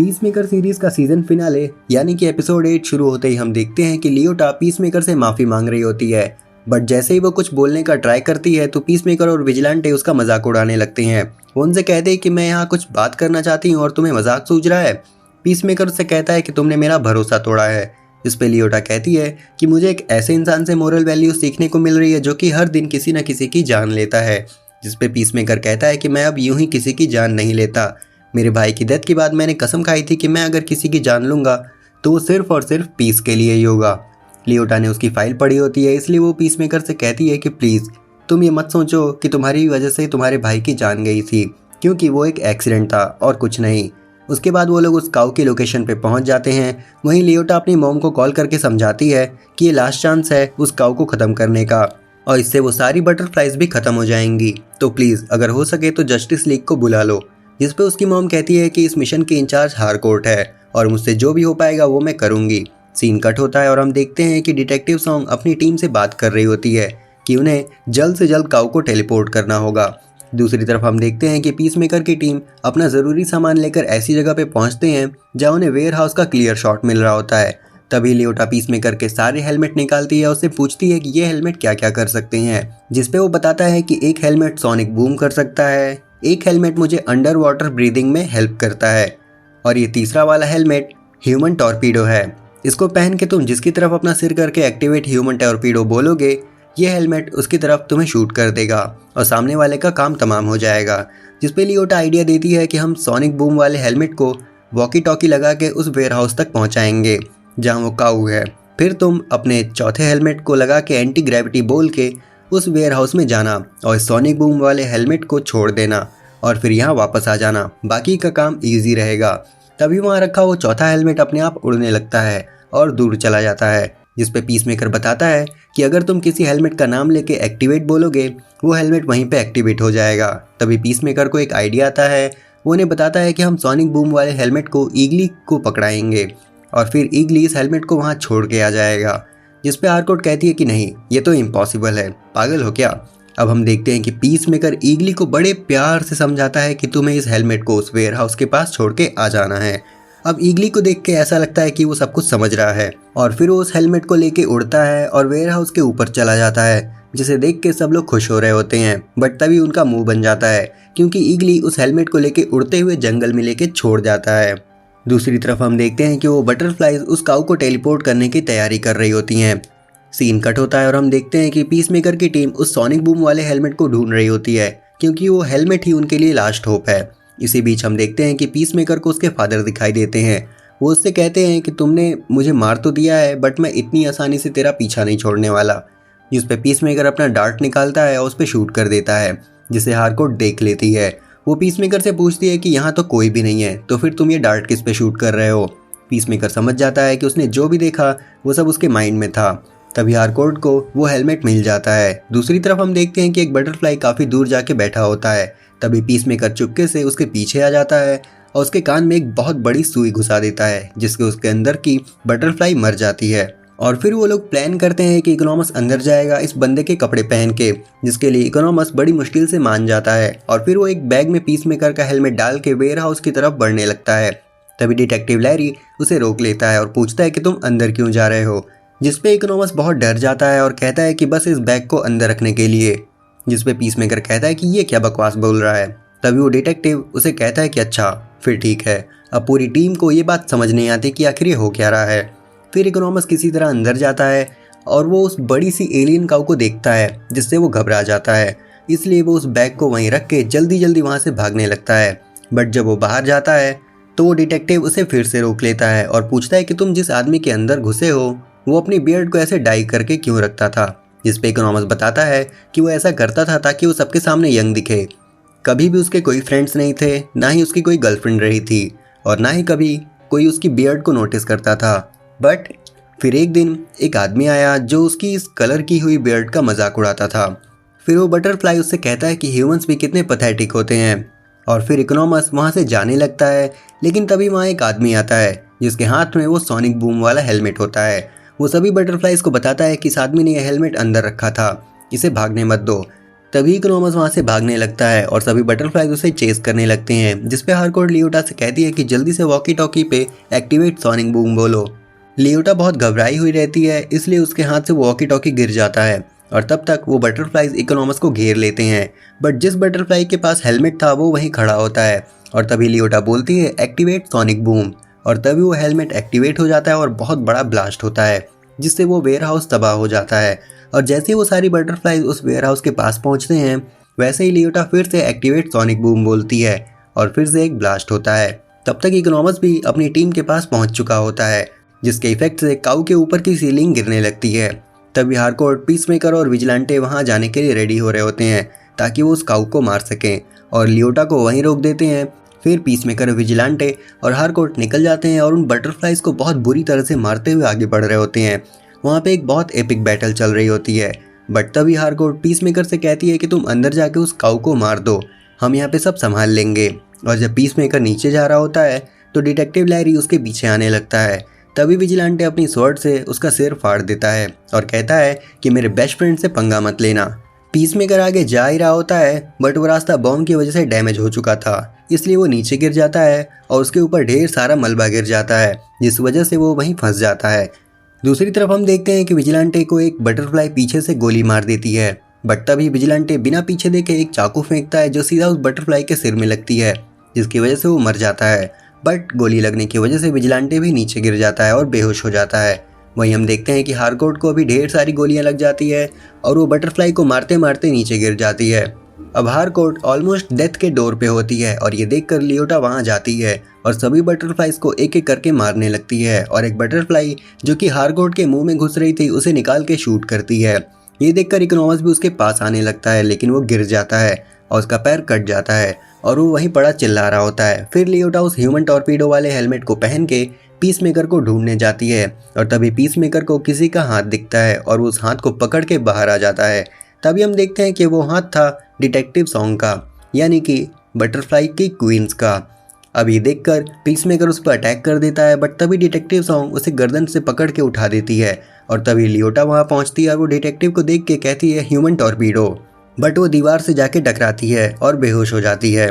Peacemaker series का season finale यानी कि एपिसोड 8 शुरू होते ही हम देखते हैं कि लियोटा पीसमेकर से माफी मांग रही होती है। बट जैसे ही वो कुछ बोलने का ट्राई करती है तो पीसमेकर और विजिलेंटे उसका मजाक उड़ाने लगते हैं। वो उनसे कहते हैं कि मैं यहाँ कुछ बात करना चाहती हूँ और तुम्हें मजाक सूझ रहा है। पीसमेकर उससे कहता है कि तुमने मेरा भरोसा तोड़ा है। इस पे लियोटा कहती है कि मुझे एक ऐसे इंसान से मोरल वैल्यू सीखने को मिल रही है जो कि हर दिन किसी न किसी की जान लेता है। जिस पे पीसमेकर कहता है कि मैं अब यूं ही किसी की जान नहीं लेता। मेरे भाई की डेथ के बाद मैंने कसम खाई थी कि मैं अगर किसी की जान लूँगा तो वो सिर्फ और सिर्फ पीस के लिए ही होगा। लियोटा ने उसकी फाइल पढ़ी होती है, इसलिए वो पीसमेकर से कहती है कि प्लीज़ तुम ये मत सोचो कि तुम्हारी वजह से तुम्हारे भाई की जान गई थी, क्योंकि वो एक एक्सीडेंट था और कुछ नहीं। उसके बाद वो लोग उस काऊ की लोकेशन पे पहुंच जाते हैं। वहीं लियोटा अपनी मॉम को कॉल करके समझाती है कि ये लास्ट चांस है उस काऊ को ख़त्म करने का और इससे वो सारी बटरफ्लाइज भी ख़त्म हो जाएंगी। तो प्लीज़ अगर हो सके तो जस्टिस लीग को बुला लो। जिस पे उसकी मॉम कहती है कि इस मिशन के इंचार्ज हारकोर्ट है और मुझसे जो भी हो पाएगा वो मैं करूँगी। सीन कट होता है और हम देखते हैं कि डिटेक्टिव सॉन्ग अपनी टीम से बात कर रही होती है कि उन्हें जल्द से जल्द काऊ को टेलीपोर्ट करना होगा। दूसरी तरफ हम देखते हैं कि पीसमेकर की टीम अपना ज़रूरी सामान लेकर ऐसी जगह पे पहुंचते हैं जहां उन्हें वेयर हाउस का क्लियर शॉट मिल रहा होता है। तभी लियोटा पीसमेकर के सारे हेलमेट निकालती है और उससे पूछती है कि ये हेलमेट क्या क्या कर सकते हैं। जिसपे वो बताता है कि एक हेलमेट सोनिक बूम कर सकता है, एक हेलमेट मुझे अंडर वाटर ब्रीदिंग में हेल्प करता है और ये तीसरा वाला हेलमेट ह्यूमन टॉर्पीडो है। इसको पहन के तुम जिसकी तरफ अपना सिर करके एक्टिवेट ह्यूमन टॉर्पीडो बोलोगे ये हेलमेट उसकी तरफ तुम्हें शूट कर देगा और सामने वाले का काम तमाम हो जाएगा। जिस पे लियोटा आइडिया देती है कि हम सोनिक बूम वाले हेलमेट को वॉकी टॉकी लगा के उस वेयर हाउस तक पहुंचाएंगे जहां वो काऊ है। फिर तुम अपने चौथे हेलमेट को लगा के एंटी ग्रेविटी बोल के उस वेयर हाउस में जाना और सोनिक बूम वाले हेलमेट को छोड़ देना और फिर यहाँ वापस आ जाना। बाकी का काम इजी रहेगा। तभी वहाँ रखा वो चौथा हेलमेट अपने आप उड़ने लगता है और दूर चला जाता है। जिस पे पीसमेकर बताता है कि अगर तुम किसी हेलमेट का नाम लेके एक्टिवेट बोलोगे वो हेलमेट वहीं पे एक्टिवेट हो जाएगा। तभी पीसमेकर को एक आइडिया आता है। वो उन्हें बताता है कि हम सोनिक बूम वाले हेलमेट को ईगली को पकड़ाएंगे और फिर ईगली इस हेलमेट को वहाँ छोड़ के आ जाएगा। जिस पे हारकोर्ट कहती है कि नहीं, ये तो इम्पॉसिबल है, पागल हो क्या। अब हम देखते हैं कि पीसमेकर ईगली को बड़े प्यार से समझाता है कि तुम्हें इस हेलमेट को उस वेयर हाउस के पास छोड़ के आ जाना है। अब ईगली को देख के ऐसा लगता है कि वो सब कुछ समझ रहा है और फिर वो उस हेलमेट को लेके उड़ता है और वेयर हाउस के ऊपर चला जाता है, जिसे देख के सब लोग खुश हो रहे होते हैं। बट तभी उनका मुंह बन जाता है क्योंकि ईगली उस हेलमेट को लेके उड़ते हुए जंगल में लेके छोड़ जाता है। दूसरी तरफ हम देखते हैं कि वो बटरफ्लाइज उस काऊ को टेलीपोर्ट करने की तैयारी कर रही होती हैं। सीन कट होता है और हम देखते हैं कि पीसमेकर की टीम उस सोनिक बूम वाले हेलमेट को ढूंढ रही होती है क्योंकि वो हेलमेट ही उनके लिए लास्ट होप है। इसी बीच हम देखते हैं कि पीसमेकर को उसके फादर दिखाई देते हैं। वो उससे कहते हैं कि तुमने मुझे मार तो दिया है बट मैं इतनी आसानी से तेरा पीछा नहीं छोड़ने वाला। जिस पे पीसमेकर अपना डार्ट निकालता है और उस पर शूट कर देता है, जिसे हारकोर्ट देख लेती है। वो पीसमेकर से पूछती है कि यहाँ तो कोई भी नहीं है, तो फिर तुम ये डार्ट किस पे शूट कर रहे हो। पीसमेकर समझ जाता है कि उसने जो भी देखा वो सब उसके माइंड में था। तभी हारकोर्ट को वो हेलमेट मिल जाता है। दूसरी तरफ हम देखते हैं कि एक बटरफ्लाई काफ़ी दूर जाके बैठा होता है। तभी पीसमेकर चुपके से उसके पीछे आ जाता है और उसके कान में एक बहुत बड़ी सुई घुसा देता है, जिसके उसके अंदर की बटरफ्लाई मर जाती है। और फिर वो लोग प्लान करते हैं कि इकोनॉमस अंदर जाएगा इस बंदे के कपड़े पहन के, जिसके लिए इकोनॉमस बड़ी मुश्किल से मान जाता है और फिर वो एक बैग में पीसमेकर का हेलमेट डाल के वेयर हाउस की तरफ बढ़ने लगता है। तभी डिटेक्टिव लैरी उसे रोक लेता है और पूछता है कि तुम अंदर क्यों जा रहे हो। जिस पे इकोनॉमस बहुत डर जाता है और कहता है कि बस इस बैग को अंदर रखने के लिए। जिस पे पीसमेकर कहता है कि ये क्या बकवास बोल रहा है। तभी वो डिटेक्टिव उसे कहता है कि अच्छा फिर ठीक है। अब पूरी टीम को ये बात समझ नहीं आती कि आखिर ये हो क्या रहा है। फिर इकोनॉमस किसी तरह अंदर जाता है और वो उस बड़ी सी एलियन काऊ को देखता है, जिससे वो घबरा जाता है। इसलिए वो उस बैग को वहीं रख के जल्दी जल्दी वहाँ से भागने लगता है। बट जब वो बाहर जाता है तो वो डिटेक्टिव उसे फिर से रोक लेता है और पूछता है कि तुम जिस आदमी के अंदर घुसे हो वो अपनी बियर्ड को ऐसे डाई करके क्यों रखता था। जिस पे इकोनॉमस बताता है कि वो ऐसा करता था ताकि वो सबके सामने यंग दिखे। कभी भी उसके कोई फ्रेंड्स नहीं थे, ना ही उसकी कोई गर्लफ्रेंड रही थी और ना ही कभी कोई उसकी बियर्ड को नोटिस करता था। बट फिर एक दिन एक आदमी आया जो उसकी इस कलर की हुई बियर्ड का मजाक उड़ाता था। फिर वो बटरफ्लाई उससे कहता है कि ह्यूमंस भी कितने पैथेटिक होते हैं और फिर इकोनॉमस वहाँ से जाने लगता है। लेकिन तभी वहाँ एक आदमी आता है जिसके हाथ में वो सोनिक बूम वाला हेलमेट होता है। वो सभी बटरफ्लाइज को बताता है कि इस आदमी ने यह हेलमेट अंदर रखा था, इसे भागने मत दो। तभी इकोनॉमस वहाँ से भागने लगता है और सभी बटरफ्लाइज उसे चेस करने लगते हैं, जिसपे हार्कोर्ट लियोटा से कहती है कि जल्दी से वॉकी टॉकी पे एक्टिवेट सोनिक बूम बोलो। लियोटा बहुत घबराई हुई रहती है, इसलिए उसके हाथ से वॉकी टॉकी गिर जाता है और तब तक वो बटरफ्लाइज इकोनॉमस को घेर लेते हैं। बट जिस बटरफ्लाई के पास हेलमेट था वो वहीं खड़ा होता है और तभी लियोटा बोलती है एक्टिवेट सोनिक बूम, और तभी वो हेलमेट एक्टिवेट हो जाता है और बहुत बड़ा ब्लास्ट होता है, जिससे वो वेयर हाउस तबाह हो जाता है। और जैसे ही वो सारी बटरफ्लाइज उस वेयर हाउस के पास पहुंचते हैं, वैसे ही लियोटा फिर से एक्टिवेट सोनिक बूम बोलती है और फिर से एक ब्लास्ट होता है। तब तक इकोनॉमस भी अपनी टीम के पास पहुंच चुका होता है, जिसके इफेक्ट से काऊ के ऊपर की सीलिंग गिरने लगती है। तभी हार्कोर्ट, पीसमेकर और विजिलेंटे वहां जाने के लिए रेडी हो रहे होते हैं ताकि वो उस काऊ को मार सकें, और लियोटा को वहीं रोक देते हैं। फिर पीसमेकर, विजिलेंटे और हार्कोर्ट निकल जाते हैं और उन बटरफ्लाइज को बहुत बुरी तरह से मारते हुए आगे बढ़ रहे होते हैं। वहाँ पे एक बहुत एपिक बैटल चल रही होती है। बट तभी हार्कोर्ट पीसमेकर से कहती है कि तुम अंदर जाके उस काऊ को मार दो, हम यहाँ पे सब संभाल लेंगे। और जब पीसमेकर नीचे जा रहा होता है तो डिटेक्टिव लैरी उसके पीछे आने लगता है। तभी विजिलेंटे अपनी स्वॉर्ड से उसका सिर फाड़ देता है और कहता है कि मेरे बेस्ट फ्रेंड से पंगा मत लेना। पीसमेकर आगे जा ही रहा होता है, बट वो रास्ता बॉम्ब की वजह से डैमेज हो चुका था, इसलिए वो नीचे गिर जाता है और उसके ऊपर ढेर सारा मलबा गिर जाता है, जिस वजह से वो वहीं फंस जाता है। दूसरी तरफ हम देखते हैं कि विजिलेंटे को एक बटरफ्लाई पीछे से गोली मार देती है, बट तभी विजिलेंटे बिना पीछे देखे एक चाकू फेंकता है जो सीधा उस बटरफ्लाई के सिर में लगती है, जिसकी वजह से वो मर जाता है। बट गोली लगने की वजह से विजिलेंटे भी नीचे गिर जाता है और बेहोश हो जाता है। वहीं हम देखते हैं कि हार्कोर्ट को अभी ढेर सारी गोलियां लग जाती है और वो बटरफ्लाई को मारते मारते नीचे गिर जाती है। अब हार्कोर्ट ऑलमोस्ट डेथ के डोर पे होती है और ये देखकर लियोटा वहां जाती है और सभी बटरफ्लाइज को एक एक करके मारने लगती है, और एक बटरफ्लाई जो कि हार्कोर्ट के मुंह में घुस रही थी उसे निकाल के शूट करती है। ये देखकर इकोनॉमस भी उसके पास आने लगता है, लेकिन वो गिर जाता है और उसका पैर कट जाता है और वो वहीं पड़ा चिल्ला रहा होता है। फिर लियोटा उस ह्यूमन टॉर्पीडो वाले हेलमेट को पहन के पीसमेकर को ढूंढने जाती है और तभी पीसमेकर को किसी का हाथ दिखता है और वो उस हाथ को पकड़ के बाहर आ जाता है। तभी हम देखते हैं कि वो हाथ था डिटेक्टिव सॉन्ग का, यानी कि बटरफ्लाई की क्वींस का। अब ये देखकर पीसमेकर उस पर अटैक कर देता है, बट तभी डिटेक्टिव सॉन्ग उसे गर्दन से पकड़ के उठा देती है और तभी लियोटा वहाँ पहुँचती है और वो डिटेक्टिव को देख के कहती है ह्यूमन टॉर्पीडो, बट वो दीवार से जाके टकराती है और बेहोश हो जाती है,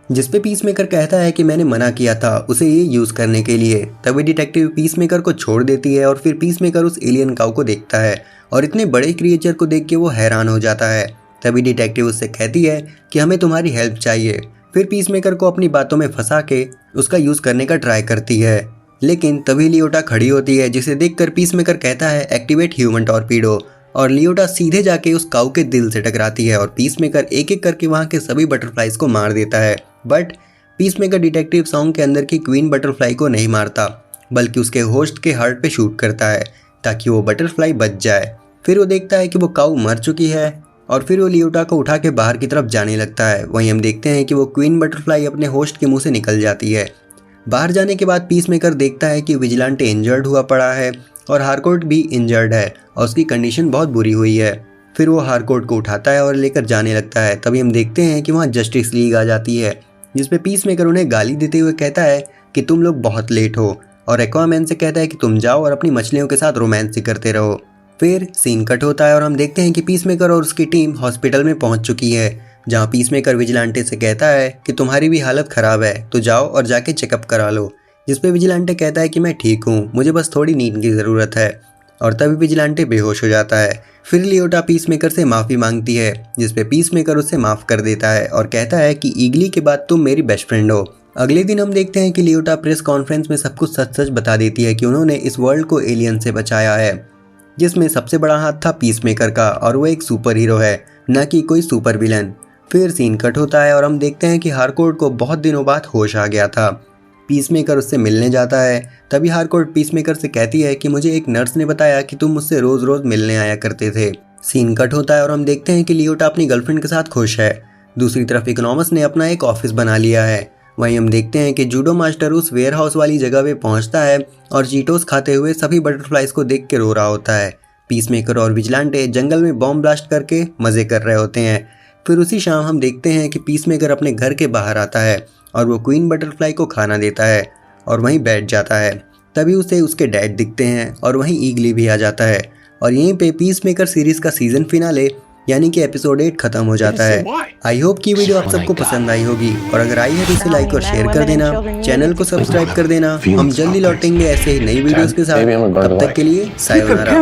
जिसपे पीसमेकर कहता है कि मैंने मना किया था उसे ये यूज़ करने के लिए। तभी डिटेक्टिव पीसमेकर को छोड़ देती है और फिर पीसमेकर उस एलियन काऊ को देखता है और इतने बड़े क्रिएचर को देख के वो हैरान हो जाता है। तभी डिटेक्टिव उससे कहती है कि हमें तुम्हारी हेल्प चाहिए। फिर पीसमेकर को अपनी बातों में फंसा के उसका यूज़ करने का ट्राई करती है, लेकिन तभी लियोटा खड़ी होती है, जिसे देखकर पीसमेकर कहता है एक्टिवेट ह्यूमन टॉर्पीडो, और लियोटा सीधे जाके उस काऊ के दिल से टकराती है और पीसमेकर एक एक करके वहाँ के सभी बटरफ्लाइज को मार देता है। बट पीसमेकर डिटेक्टिव सॉन्ग के अंदर की क्वीन बटरफ्लाई को नहीं मारता, बल्कि उसके होस्ट के हार्ट पे शूट करता है ताकि वो बटरफ्लाई बच जाए। फिर वो देखता है कि वो काऊ मर चुकी है और फिर वो लियोटा को उठा के बाहर की तरफ जाने लगता है। वहीं हम देखते हैं कि वो क्वीन बटरफ्लाई अपने होस्ट के मुंह से निकल जाती है। बाहर जाने के बाद पीसमेकर देखता है कि विजिलेंटे इंजर्ड हुआ पड़ा है और हार्कोर्ट भी इंजर्ड है और उसकी कंडीशन बहुत बुरी हुई है। फिर वो हार्कोर्ट को उठाता है और लेकर जाने लगता है। तभी हम देखते हैं कि वहाँ जस्टिस लीग आ जाती है, जिसपे पीसमेकर उन्हें गाली देते हुए कहता है कि तुम लोग बहुत लेट हो, और एक्वामैन से कहता है कि तुम जाओ और अपनी मछलियों के साथ रोमांस करते रहो। फिर सीन कट होता है और हम देखते हैं कि पीसमेकर और उसकी टीम हॉस्पिटल में पहुंच चुकी है, जहां पीसमेकर विजिलेंटे से कहता है कि तुम्हारी भी हालत ख़राब है तो जाओ और जाके चेकअप करा लो, जिसपे विजिलेंटे कहता है कि मैं ठीक हूँ, मुझे बस थोड़ी नींद की ज़रूरत है, और तभी विजिलेंटे बेहोश हो जाता है। फिर लियोटा पीसमेकर से माफ़ी मांगती है, जिसपे पीसमेकर उससे माफ़ कर देता है और कहता है कि ईगली के बाद तुम मेरी बेस्ट फ्रेंड हो। अगले दिन हम देखते हैं कि लियोटा प्रेस कॉन्फ्रेंस में सब कुछ सच सच बता देती है कि उन्होंने इस वर्ल्ड को एलियन से बचाया है, जिसमें सबसे बड़ा हाथ था पीसमेकर का, और वो एक सुपर हीरो है, न कि कोई सुपर विलन। फिर सीन कट होता है और हम देखते हैं कि हार्कोर्ट को बहुत दिनों बाद होश आ गया था। पीसमेकर उससे मिलने जाता है। तभी हार्कोर्ट पीसमेकर से कहती है कि मुझे एक नर्स ने बताया कि तुम मुझसे रोज़ रोज़ मिलने आया करते थे। सीन कट होता है और हम देखते हैं कि लियोटा अपनी गर्लफ्रेंड के साथ खुश है। दूसरी तरफ इकोनॉमस ने अपना एक ऑफिस बना लिया है। वहीं हम देखते हैं कि जूडो मास्टर उस वेयर हाउस वाली जगह पे पहुंचता है और चीटोस खाते हुए सभी बटरफ्लाइज को देख के रो रहा होता है। पीसमेकर और विजिलेंटे जंगल में बॉम्ब ब्लास्ट करके मज़े कर रहे होते हैं। फिर उसी शाम हम देखते हैं कि पीसमेकर अपने घर के बाहर आता है और वो क्वीन बटरफ्लाई को खाना देता है और वहीं बैठ जाता है। तभी उसे उसके डैड दिखते हैं और वहीं ईगली भी आ जाता है। और यहीं पे पीसमेकर सीरीज़ का सीज़न फिनाले यानी कि एपिसोड 8 खत्म हो जाता है। आई होप कि वीडियो आप सबको पसंद आई होगी और अगर आई है तो इसे लाइक और शेयर कर देना, चैनल को सब्सक्राइब कर देना। हम जल्दी लौटेंगे ऐसे ही नई वीडियोस के साथ, तब तक के लिए सायोनारा।